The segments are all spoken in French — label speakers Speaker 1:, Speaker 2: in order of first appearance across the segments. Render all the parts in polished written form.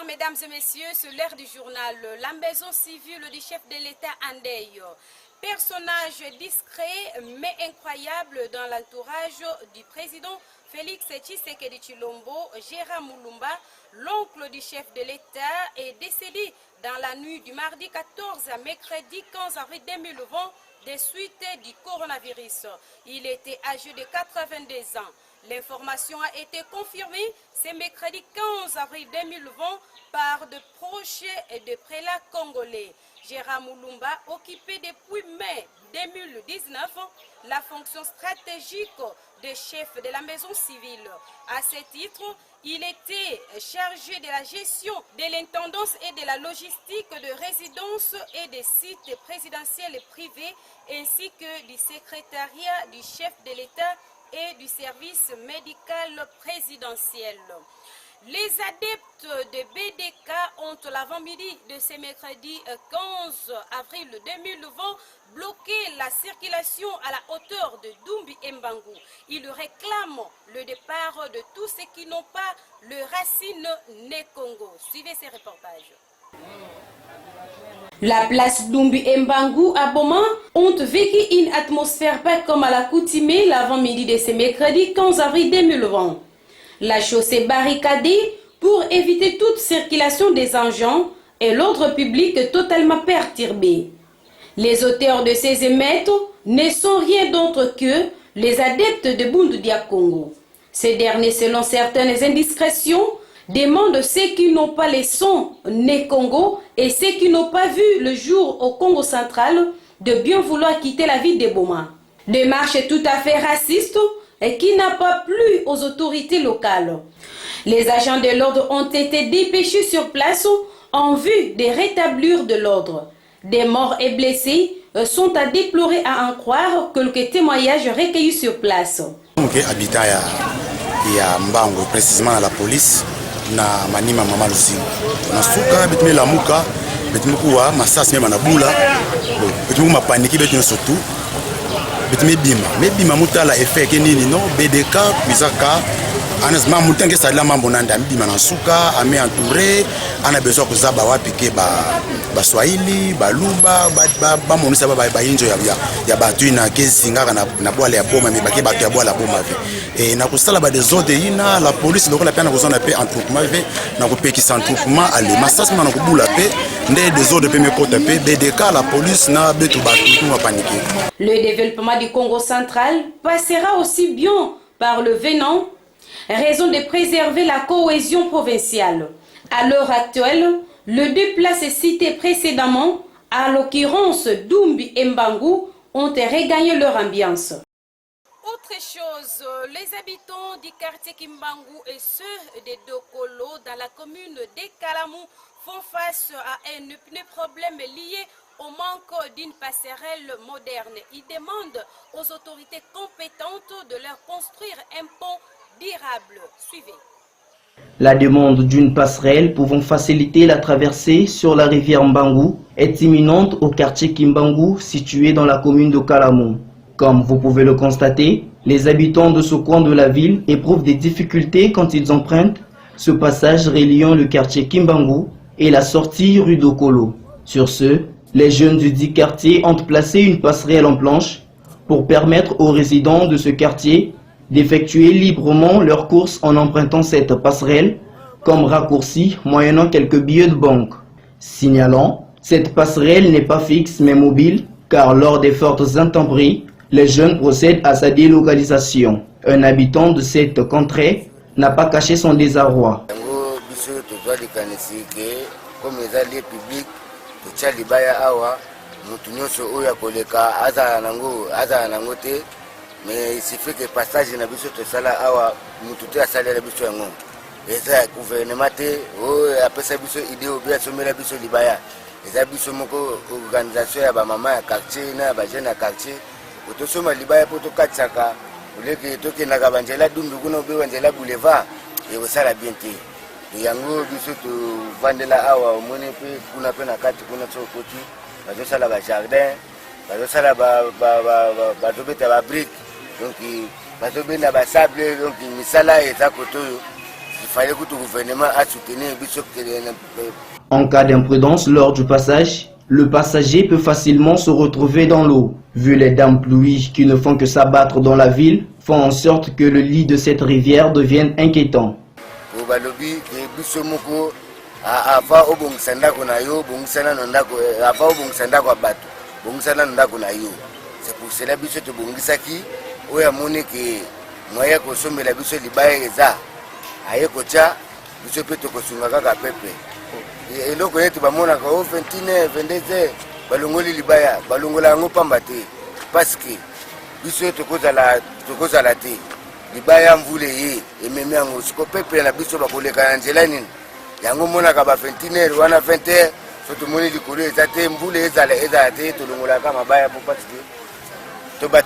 Speaker 1: Bonsoir mesdames et messieurs, c'est l'heure du journal. La maison civile du chef de l'État Andeye. Personnage discret mais incroyable dans l'entourage du président Félix Tshisekedi Tshilombo, Gérard Moulumba, l'oncle du chef de l'État, est décédé dans la nuit du mardi 14 à mercredi 15 avril 2020 des suites du coronavirus. Il était âgé de 82 ans. L'information a été confirmée ce mercredi 15 avril 2020 par de proches et de prélats congolais. Gérard Moulumba occupait depuis mai 2019 la fonction stratégique de chef de la maison civile. À ce titre, il était chargé de la gestion de l'intendance et de la logistique de résidences et des sites présidentiels et privés, ainsi que du secrétariat du chef de l'État et du service médical présidentiel. Les adeptes de BDK ont l'avant-midi de ce mercredi 15 avril 2020 bloqué la circulation à la hauteur de Dumbi Mbangu. Ils réclament le départ de tous ceux qui n'ont pas le racine né Congo. Suivez ces reportages. La place Dumbi Mbangu à Boma ont vécu une atmosphère pas comme à l'accoutumée l'avant-midi de ce mercredi 15 avril 2020. La chaussée barricadée pour éviter toute circulation des engins et l'ordre public totalement perturbé. Les auteurs de ces émeutes ne sont rien d'autre que les adeptes de Bundu Dia Congo. Ces derniers, selon certaines indiscrétions, demandent ceux qui n'ont pas les sons nés Congo et ceux qui n'ont pas vu le jour au Congo central de bien vouloir quitter la ville de Boma. Démarche tout à fait raciste et qui n'a pas plu aux autorités locales. Les agents de l'ordre ont été dépêchés sur place en vue de rétablir de l'ordre. Des morts et blessés sont à déplorer à en croire quelques témoignages recueillis sur place.
Speaker 2: Habitant ya Mbango, précisément à la police, na manima mama lusingo. Na suka bitme la muka, bitme kuwa masasi mema na bula. Bitme ma paniki bitme surtout. Bitme bima. Me bima mutala effet ke nini no BDK kuizaka. Anasema mutange sadla mambo nanda bima na suka, ame entouré, ana besoin kuzaba wapi ke ba Swahili, ba Luba, ba monisa ba injo ya batu na kesi ngaka na bwala ya boma me baki batu ya bwala boma vi. Et na kusala ba des autres ina la police lokola pe na kozana pe entroupement ve na kopekisa entroupement ale masasi na kubula pe nde des autres pe me kota pe BDK la police na betu batu na paniquer.
Speaker 1: Le développement du Congo central passera aussi bien par le venant, raison de préserver la cohésion provinciale. À l'heure actuelle, les deux places citées précédemment, à l'occurrence Dumbi et Mbangu, ont regagné leur ambiance. Autre chose, les habitants du quartier Kimbangu et ceux de Dokolo dans la commune de Kalamou font face à un problème lié au manque d'une passerelle moderne. Ils demandent aux autorités compétentes de leur construire un pont durable. Suivez.
Speaker 3: La demande d'une passerelle pouvant faciliter la traversée sur la rivière Mbangu est imminente au quartier Kimbangu situé dans la commune de Kalamou. Comme vous pouvez le constater, les habitants de ce coin de la ville éprouvent des difficultés quand ils empruntent ce passage reliant le quartier Kimbangu et la sortie rue Dokolo. Sur ce, les jeunes du dit quartier ont placé une passerelle en planche pour permettre aux résidents de ce quartier d'effectuer librement leurs courses en empruntant cette passerelle comme raccourci moyennant quelques billets de banque. Signalant, cette passerelle n'est pas fixe mais mobile car lors des fortes intempéries, les jeunes procèdent à sa délocalisation. Un habitant de cette contrée n'a pas caché son désarroi.
Speaker 4: Mais il suffit que passage na biso to sala awa mututu asala la biso yango eza gouvernement te o apesa biso idée obia somela biso libaya eza biso moko organisation ya ba mama ya quartier na ba jeune ya quartier otosoma libaya poto katsaka uleke toke na kabanjela Dumbi kuna obe wanjela boulevard et osala bien te yango biso to vandela awa omone pe kuna pe na kati kuna tsokoti bazo sala ba jardin bazo sala ba tobeta ba brique. Donc, parce que na basable donc misala eza koto il fallait que le gouvernement a soutenu biso.
Speaker 3: En cas d'imprudence lors du passage, le passager peut facilement se retrouver dans l'eau. Vu les dames pluies qui ne font que s'abattre dans la ville, font en sorte que le lit de cette rivière devienne inquiétant.
Speaker 4: C'est pour cela que biso tobongisaki oyo amoni ke moya kosomela biso libaya eza aye kotia biso pe tokosunga kaka pepe eloko neti bamonaka o 21 22 balongoli libaya balongola yango pamba te parce que biso tokozala te libaya mvule ye ememi yango siko pepe na biso bakoleka na nzela nini yango monaka ba 21 wana 20 so tomoni likolo eza te mvule ezala te tolongolaka mabaya po parce que
Speaker 1: Quittons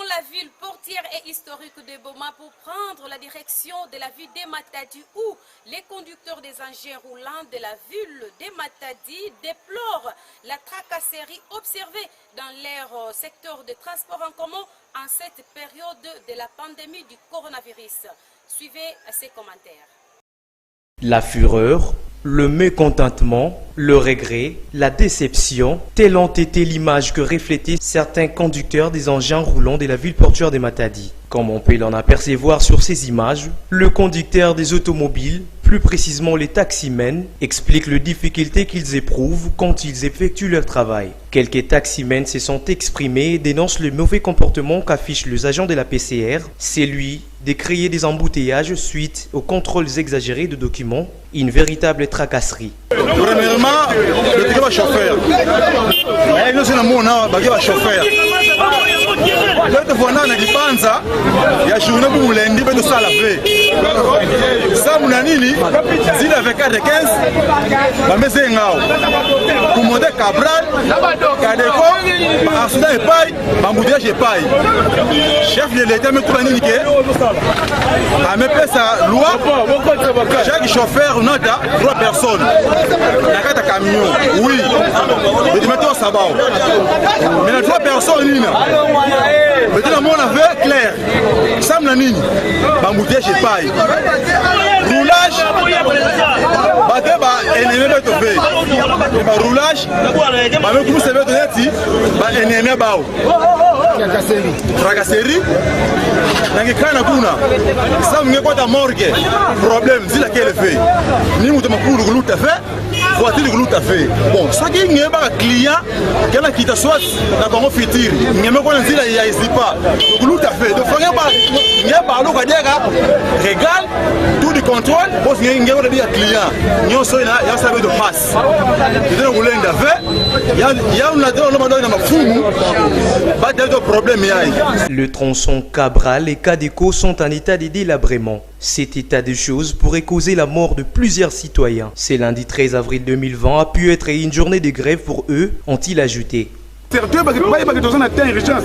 Speaker 1: la ville portière et historique de Boma pour prendre la direction de la ville de Matadi où les conducteurs des engins roulants de la ville de Matadi déplorent la tracasserie observée dans leur secteur de transport en commun en cette période de la pandémie du coronavirus. Suivez ces commentaires.
Speaker 5: La fureur, le mécontentement, le regret, la déception, telles ont été l'image que reflétaient certains conducteurs des engins roulants de la ville portuaire de Matadi. Comme on peut l'en apercevoir sur ces images, le conducteur des automobiles, plus précisément les taximens, explique les difficultés qu'ils éprouvent quand ils effectuent leur travail. Quelques taximens se sont exprimés et dénoncent le mauvais comportement qu'affichent les agents de la PCR, celui de créer des embouteillages suite aux contrôles exagérés de documents, une véritable tracasserie.
Speaker 6: Premièrement, le chauffeur. Beto fona na kipanza ya journée pour lundi beto sala ve. Ça muna nini? Zile avec 15 ba mese ngao. Kumode Cabral, Kadeko, ba asuna epai, ba mboudiage epai. Chef de l'État me trouve nini ke? A me pesa loi. Chaque chauffeur nota 3 personnes. Na kata camion. Oui. Je me trouve ça ba. Mais na 3 personnes nini? Maintenant, mon affaire clair. Sam Nanini, Bamboudiage et paille. Roulage, Badeba, ennemi de Topé. Roulage, Babe Koumou Sebe Doneti, ennemi Bao. Tracasserie, Nangikana Kuna, Sam Nekota Morgue, problème, c'est laquelle fait. Ni Moutama Koulou Gloup a fait, voiture Gloup a fait. Bon, ça qui n'est pas un client, qui a quitté soit la Congo Fitir, il n'y a pas un zile à Isipa, Gloup a fait. Donc, il n'y a pas l'eau à dire, régal, tout du contrôle, parce qu'il n'y a pas de client. Nous sommes là, il y a un service de passe. Il y a un roulin d'affaires, il y a un fou, pas de problème.
Speaker 5: Le tronçon Cabral et Kadeko sont en état de délabrement. Cet état de choses pourrait causer la mort de plusieurs citoyens. Ce lundi 13 avril 2020 a pu être une journée de grève pour eux, ont-ils ajouté.
Speaker 7: Certains sont en urgence.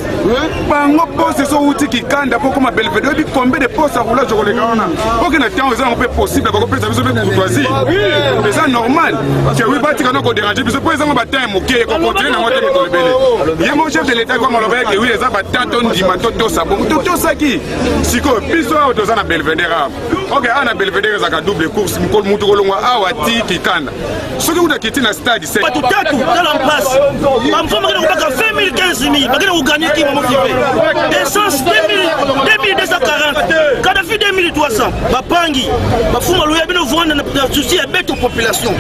Speaker 7: Bango poste so outil qui kanda pour comme Belvedere dit combien de postes à roulage au Légaona. Aucun temps on peut possible pour que ça soit courtoisie. Mais ça normal. Que oui pas quand on dérange parce que pour exemple bataille moqué qu'on continue dans notre métro. Il y a mon chef de l'état comme on le voit que oui les abattant ton di matoto ça bon tout ça qui siko biso auto za na Belvedere. OK ana Belvedere za ka double course mko mutu kolongwa awa ti ki kanda. Soki utakiti na stade c'est
Speaker 8: pas tout tatu dans la place. 2015 000, vous gagnez qui va m'occuper. Essence 2240, Kadhafi 2300, Bapangi, Bafuma Louya, Bino Vouana, n'a souci à bête aux populations.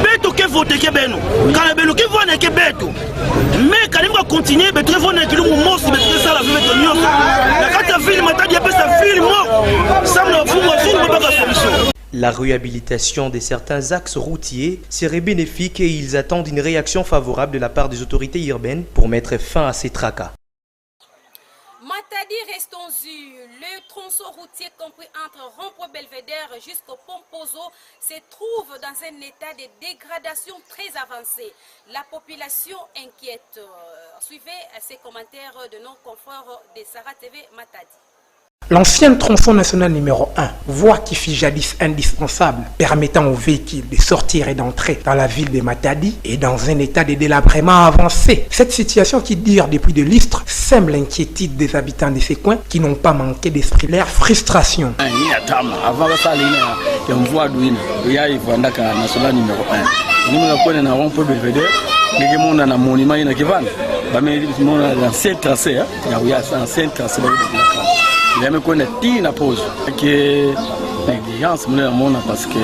Speaker 8: Bête au Kevote Kebeno, Kanabelo Kevouane Kebeto. Mais quand il va continuer, il va voir que le monstre, il va faire ça la vie de Nyon. La carte ville, il y a sa ville mort. Ça me fout, pas la solution.
Speaker 5: La réhabilitation de certains axes routiers serait bénéfique et ils attendent une réaction favorable de la part des autorités urbaines pour mettre fin à ces tracas.
Speaker 1: Matadi, restons-y. Le tronçon routier compris entre Rond-Point-Belvedere jusqu'au Pompozo se trouve dans un état de dégradation très avancé. La population inquiète. Suivez ces commentaires de nos confrères de Sarah TV Matadi.
Speaker 9: L'ancienne tronçon national numéro 1, voie qui fut jadis indispensable, permettant aux véhicules de sortir et d'entrer dans la ville de Matadi, est dans un état de délabrement avancé. Cette situation qui dure depuis des lustres sème l'inquiétude des habitants de ces coins qui n'ont pas manqué d'exprimer leur frustration.
Speaker 10: Avant ça, il y a une voie douine, il y a une voie nationale numéro 1. Nous avons un rond-point Belvédère, nous avons un monument qui est un ancien tracé, il y a un ancien tracé. Il y a une pause qui est négligence parce que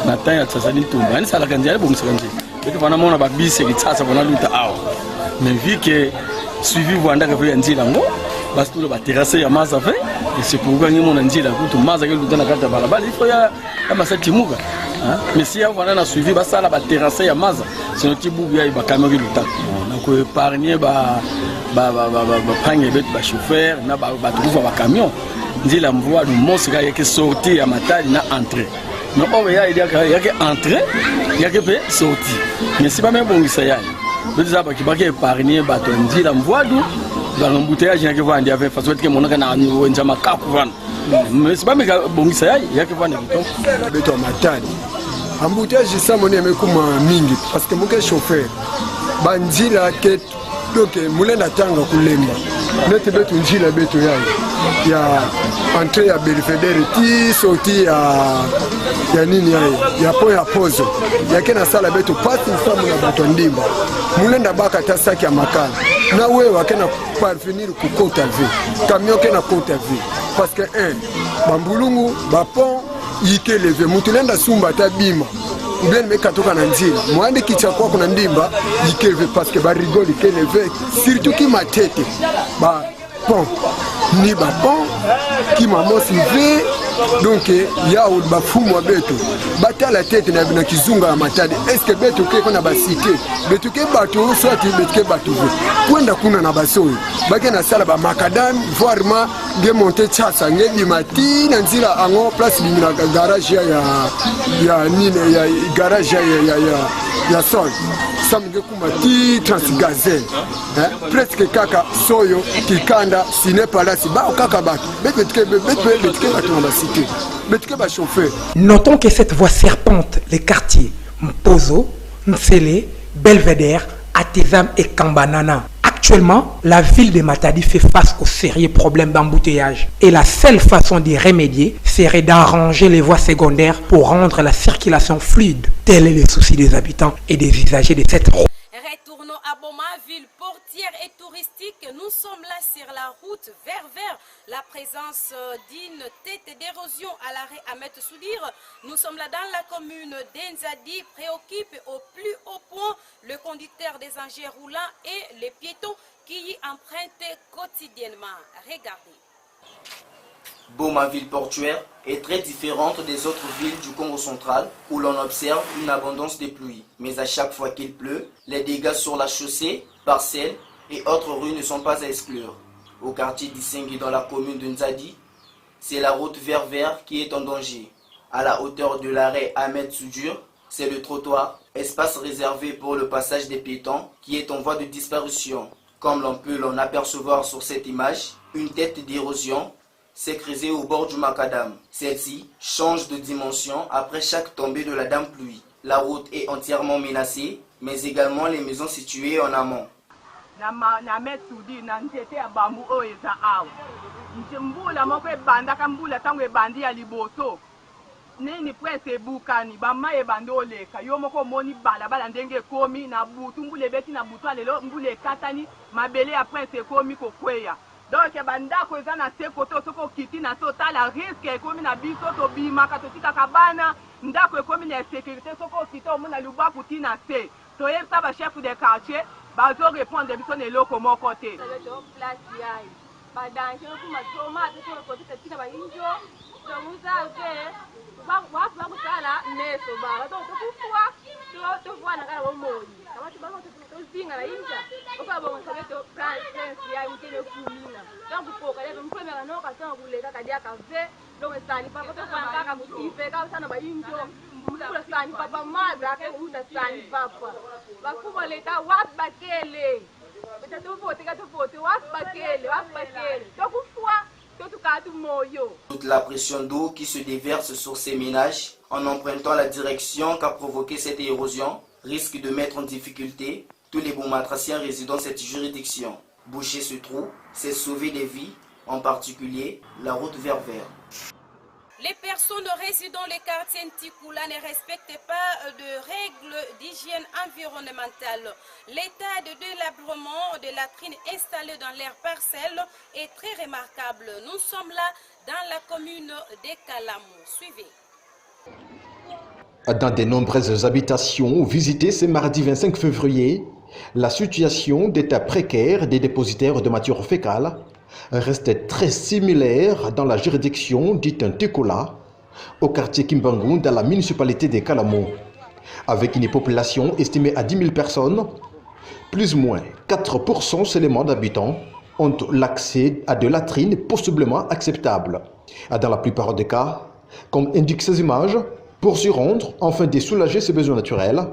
Speaker 10: Nathan a tsasani tumba ni sala kanjali bo msakanji biko bana mona ba bisi ki tsasa bona luta awo mais vu que suivi vanda ka vya njila ngo basi tulo ba terrasse ya maza fait et c'est pourquoi ni mona njila kutu maza ke luta na kata balabala il faut ya kama sa timuka mais si ya vanda na suivi ba sala ba terrasse ya maza c'est notre bubu ya ba kamera luta na ko épargner ba prendre ba chauffeur na ba trouver ba camion njila mvua du mosika yake sortir ya Matadi na entrer. Mais il y a que entrer, il y a que sortir. Mais si pas même bon ça y a. Le désabant qui va épargner bateau dit la voie d'où dans l'embouteillage il y a que vendre avec façon que mon kana ni wenjama ka kuvana. Mais si pas même bon ça y a, il y a que vendre
Speaker 11: bateau Matadi. Embouteillage ça mon aime comme mingi parce que mon chauffeur bandila que donc mulenda tanga kulemba. Notre beto njila beto yayi ya entrée ya Belvédère ti sorti ya nini ya po ya pozo ya kena sala beto pasi samu na bato ndimba mulenda baka ta saki ya makala na wewe akena parvenir ku kota V camion kena kota V parce que bambulungu ba pont yike levé mutulenda sumba ta bima bien me katoka na nzira mwande kicha kwa kuna ndimba yikeve parce que ba rigole keleve surtout ki matete ba pont ni ba pont qui maman sivé donc ya ou ba fumo beto bata la tête na kizunga ya Matadi est-ce que beto ke kona basike beto ke bato soit beto ke bato kwenda kuna na basoyi bake na sala ba macadam vraiment nge monter chasa nge limati na nzira ango place limina garage ya nine ya garage ya sol samge kuma ti transgazel presque kaka soyo kikanda sine palasi ba kaka baki beto bato na basike.
Speaker 9: Notons que cette voie serpente les quartiers Mpozo, Nsele, Belvédère, Atezam et Kambanana. Actuellement, la ville de Matadi fait face aux sérieux problèmes d'embouteillage et la seule façon d'y remédier serait d'arranger les voies secondaires pour rendre la circulation fluide. Tel est le souci des habitants et des usagers de cette route.
Speaker 1: Retournons à Boma, ville portière et touristique. Nous sommes là sur la route vers la présence d'une tête d'érosion à l'arrêt Ahmed Soudir. Nous sommes là dans la commune d'Enzadi, préoccupe au plus haut point le conducteur des engins roulants et les piétons qui y empruntent quotidiennement. Regardez.
Speaker 3: Boma, ville portuaire, est très différente des autres villes du Congo central où l'on observe une abondance de pluie. Mais à chaque fois qu'il pleut, les dégâts sur la chaussée, parcelles et autres rues ne sont pas à exclure. Au quartier d'Issengi dans la commune de Nzadi, c'est la route vers qui est en danger. À la hauteur de l'arrêt Ahmed Soudir, c'est le trottoir, espace réservé pour le passage des piétons qui est en voie de disparition. Comme l'on peut l'en apercevoir sur cette image, une tête d'érosion s'est creusée au bord du macadam. Celle-ci change de dimension après chaque tombée de la dame pluie. La route est entièrement menacée, mais également les maisons situées en amont.
Speaker 12: Na Metsudi na nzete ya bambu oyo eza awa mbula moko ebandaka mbula ntango ebandi ya liboso nini prince ebukani bama ebandi oleka yo moko omoni balabala ndenge ekomi na butu mbula ebeti na butu alelo mbula ekatani mabele ya prince ekomi kokweya donc bandako eza na se koto soki okiti na so otala riske ekomi na biso tobimaka totikaka bana ndako ekomi na sécurité soki okiti omona lubaku ti na se toyebisa bachef de quartier bazo répondre biso na eloko moko te
Speaker 3: Toute la pression d'eau qui se déverse sur ces ménages en empruntant la direction qu'a provoqué cette érosion risque de mettre en difficulté tous les Boumatraciens résidant dans cette juridiction. Boucher ce trou, c'est sauver des vies, en particulier la route vers Vert.
Speaker 1: Les personnes résidant dans les quartiers Ntikula ne respectent pas de règles d'hygiène environnementale. L'état de délabrement de latrines installées dans leurs parcelles est très remarquable. Nous sommes là dans la commune de Kalamou. Suivez.
Speaker 13: Dans de nombreuses habitations visitées ce mardi 25 février, la situation d'état précaire des dépositaires de matières fécales reste très similaire dans la juridiction dite Ntikula, au quartier Kimbangu, dans la municipalité de Kalamou. Avec une population estimée à 10 000 personnes, plus ou moins 4% seulement d'habitants ont l'accès à de latrines possiblement acceptables. Dans la plupart des cas, comme indiquent ces images, pour s'y rendre, afin de soulager ses besoins naturels,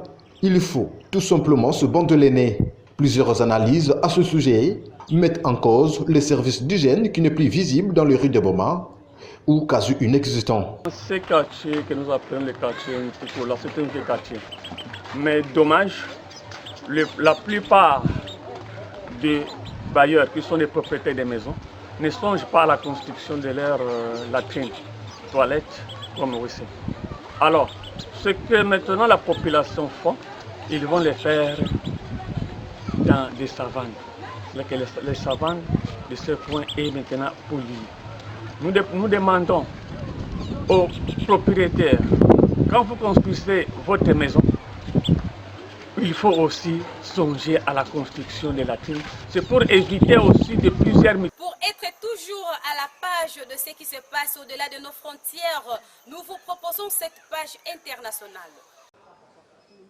Speaker 13: il faut tout simplement se bonder les nez. Plusieurs analyses à ce sujet mettent en cause les services d'hygiène qui n'est plus visible dans les rues de Boma ou quasi inexistant.
Speaker 10: Ces quartiers que nous appelons les quartiers Ntikula, c'est un vieux quartier. Mais dommage, la plupart des bailleurs qui sont des propriétaires des maisons ne songent pas à la construction de leurs latrines, toilettes comme WC. Alors, ce que maintenant la population fait, ils vont les faire dans des savanes. Les savanes de ce point est maintenant polies. Nous demandons aux propriétaires, quand vous construisez votre maison, il faut aussi songer à la construction de latrines. C'est pour éviter aussi de plusieurs...
Speaker 1: Pour être toujours à la page de ce qui se passe au-delà de nos frontières, nous vous proposons cette page internationale.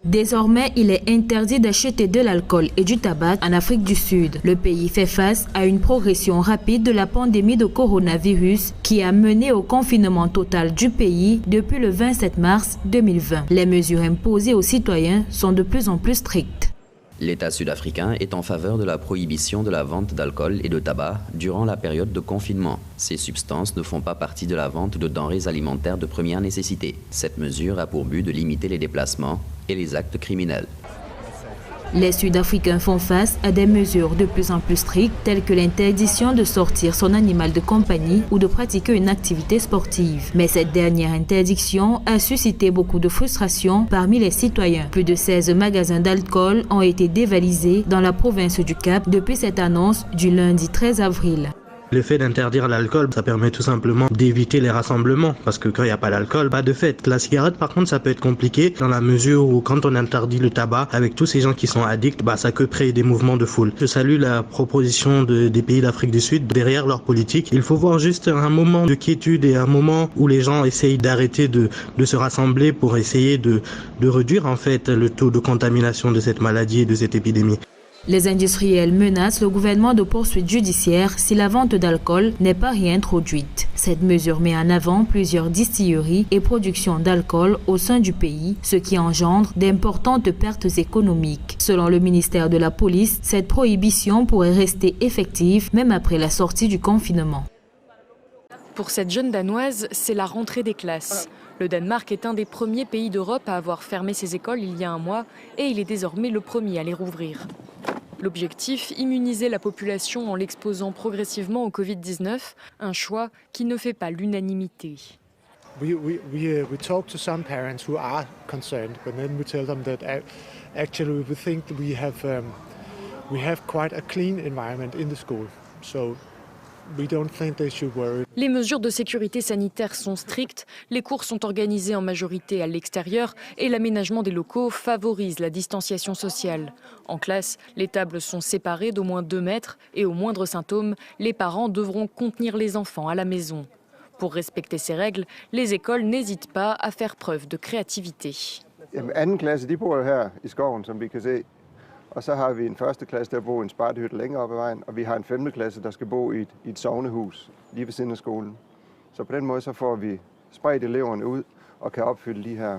Speaker 14: Désormais, il est interdit d'acheter de l'alcool et du tabac en Afrique du Sud. Le pays fait face à une progression rapide de la pandémie de coronavirus qui a mené au confinement total du pays depuis le 27 mars 2020. Les mesures imposées aux citoyens sont de plus en plus strictes.
Speaker 15: L'État sud-africain est en faveur de la prohibition de la vente d'alcool et de tabac durant la période de confinement. Ces substances ne font pas partie de la vente de denrées alimentaires de première nécessité. Cette mesure a pour but de limiter les déplacements et les actes criminels.
Speaker 14: Les Sud-Africains font face à des mesures de plus en plus strictes telles que l'interdiction de sortir son animal de compagnie ou de pratiquer une activité sportive. Mais cette dernière interdiction a suscité beaucoup de frustration parmi les citoyens. Plus de 16 magasins d'alcool ont été dévalisés dans la province du Cap depuis cette annonce du lundi 13 avril.
Speaker 16: Le fait d'interdire l'alcool, ça permet tout simplement d'éviter les rassemblements, parce que quand il n'y a pas d'alcool, pas de fête. La cigarette, par contre, ça peut être compliqué dans la mesure où quand on interdit le tabac, avec tous ces gens qui sont addicts, ça peut créer des mouvements de foule. Je salue la proposition des pays d'Afrique du Sud derrière leur politique. Il faut voir juste un moment de quiétude et un moment où les gens essayent d'arrêter de se rassembler pour essayer de réduire en fait le taux de contamination de cette maladie et de cette épidémie.
Speaker 14: Les industriels menacent le gouvernement de poursuites judiciaires si la vente d'alcool n'est pas réintroduite. Cette mesure met en avant plusieurs distilleries et productions d'alcool au sein du pays, ce qui engendre d'importantes pertes économiques. Selon le ministère de la Police, cette prohibition pourrait rester effective même après la sortie du confinement.
Speaker 17: Pour cette jeune Danoise, c'est la rentrée des classes. Le Danemark est un des premiers pays d'Europe à avoir fermé ses écoles il y a un mois et il est désormais le premier à les rouvrir. L'objectif, immuniser la population en l'exposant progressivement au Covid-19, un choix qui ne fait pas l'unanimité.
Speaker 18: We talk to some parents who are concerned, but then we tell them that actually we think we have quite a clean environment in the school. So we don't think they should worry.
Speaker 17: Les mesures de sécurité sanitaire sont strictes, les cours sont organisés en majorité à l'extérieur et l'aménagement des locaux favorise la distanciation sociale. En classe, les tables sont séparées d'au moins 2 mètres et au moindre symptôme, les parents devront contenir les enfants à la maison. Pour respecter ces règles, les écoles n'hésitent pas à faire preuve de créativité.
Speaker 19: Anden klasse, de bor her i skoven, som vi kan se. Og så har vi en første klasse, der bor i en spartehytte længere oppe ad vejen, og vi har en 5. klasse, der skal bo i et sognehus lige ved siden af skolen. Så på den måde så får vi spredt eleverne ud og kan opfylde de her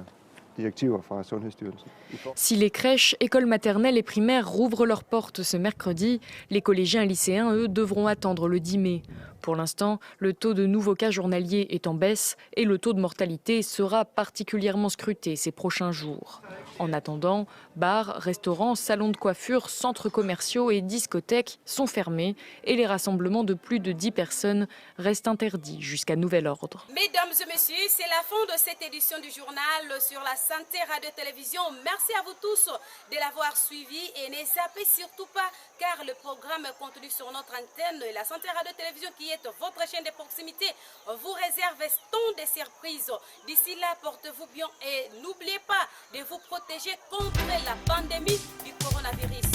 Speaker 19: direktiver fra Sundhedsstyrelsen.
Speaker 17: Si les crèches, écoles maternelles et primaires rouvrent leurs portes ce mercredi, les collégiens et lycéens, eux, devront attendre le 10 mai. Pour l'instant, le taux de nouveaux cas journaliers est en baisse et le taux de mortalité sera particulièrement scruté ces prochains jours. En attendant, bars, restaurants, salons de coiffure, centres commerciaux et discothèques sont fermés et les rassemblements de plus de 10 personnes restent interdits jusqu'à nouvel ordre.
Speaker 1: Mesdames et messieurs, c'est la fin de cette édition du journal sur la santé radio-télévision. Merci à vous tous de l'avoir suivi et ne zappez surtout pas car le programme contenu sur notre antenne, la santé radio-télévision qui est votre chaîne de proximité, vous réserve tant de surprises. D'ici là, portez-vous bien et n'oubliez pas de vous protéger contre la pandémie du coronavirus.